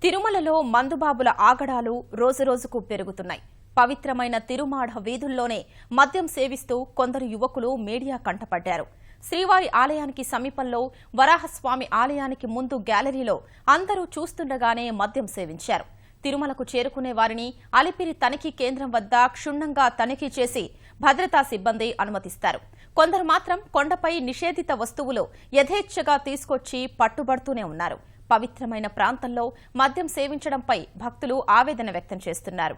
తిరుమలలో మందుబాబుల ఆగడాలు రోజురోజుకు పెరుగుతున్నాయి. పవిత్రమైన తిరుమాడ వీధుల్లోనే మద్యం సేవిస్తూ కొందరు యువకులు మీడియా కంటపడ్డారు. శ్రీవారి ఆలయానికి సమీపంలో వరాహస్వామి ఆలయానికి ముందు గ్యాలరీలో అందరూ చూస్తుండగానే మద్యం సేవించారు. తిరుమలకు చేరుకునే వారిని అలిపిరి తనిఖీ కేంద్రం వద్ద క్షుణ్ణంగా తనిఖీ చేసి భద్రతా సిబ్బంది అనుమతిస్తారు. కొందరు మాత్రం కొండపై నిషేధిత వస్తువులు యథేచ్ఛగా తీసుకొచ్చి పట్టుబడుతూనే ఉన్నారు. పవిత్రమైన ప్రాంతంలో మద్యం సేవించడంపై భక్తులు ఆవేదన వ్యక్తం చేస్తున్నారు.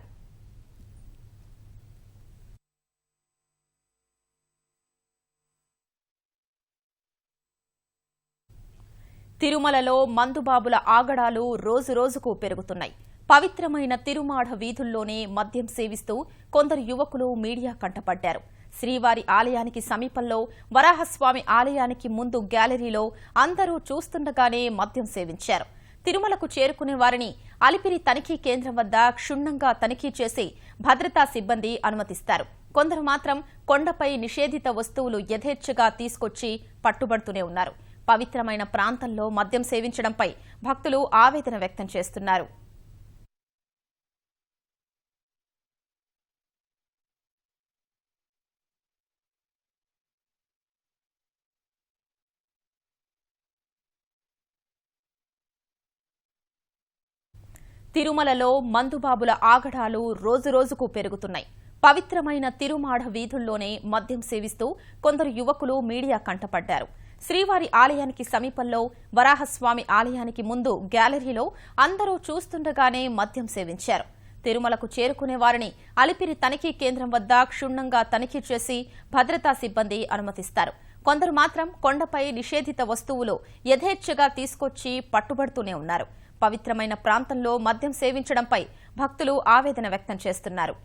తిరుమలలో మందుబాబుల ఆగడాలు రోజురోజుకు పెరుగుతున్నాయి. పవిత్రమైన తిరుమాడ వీధుల్లోనే మద్యం సేవిస్తూ కొందరు యువకులు మీడియా కంటపడ్డారు. శ్రీవారి ఆలయానికి సమీపంలో వరాహస్వామి ఆలయానికి ముందు గ్యాలరీలో అందరూ చూస్తుండగానే మద్యం సేవించారు. తిరుమలకు చేరుకునే వారిని అలిపిరి తనిఖీ కేంద్రం వద్ద క్షుణ్ణంగా తనిఖీ చేసి భద్రతా సిబ్బంది అనుమతిస్తారు. కొందరు మాత్రం కొండపై నిషేధిత వస్తువులు యథేచ్ఛగా తీసుకొచ్చి పట్టుబడుతూనే ఉన్నారు. పవిత్రమైన ప్రాంతంలో మద్యం సేవించడంపై భక్తులు ఆవేదన వ్యక్తం చేస్తున్నారు. తిరుమలలో మందుబాబుల ఆగడాలు రోజురోజుకు పెరుగుతున్నాయి. పవిత్రమైన తిరుమాడ వీధుల్లోనే మద్యం సేవిస్తూ కొందరు యువకులు మీడియా కంటపడ్డారు. శ్రీవారి ఆలయానికి సమీపంలో వరాహస్వామి ఆలయానికి ముందు గ్యాలరీలో అందరూ చూస్తుండగానే మద్యం సేవించారు. తిరుమలకు చేరుకునే వారిని అలిపిరి తనిఖీ కేంద్రం వద్ద క్షుణ్ణంగా తనిఖీ చేసి భద్రతా సిబ్బంది అనుమతిస్తారు. కొందరు మాత్రం కొండపై నిషేధిత వస్తువులు యథేచ్ఛగా తీసుకొచ్చి పట్టుబడుతూనే ఉన్నారు. పవిత్రమైన ప్రాంతంలో మద్యం సేవించడంపై భక్తులు ఆవేదన వ్యక్తం చేస్తున్నారు.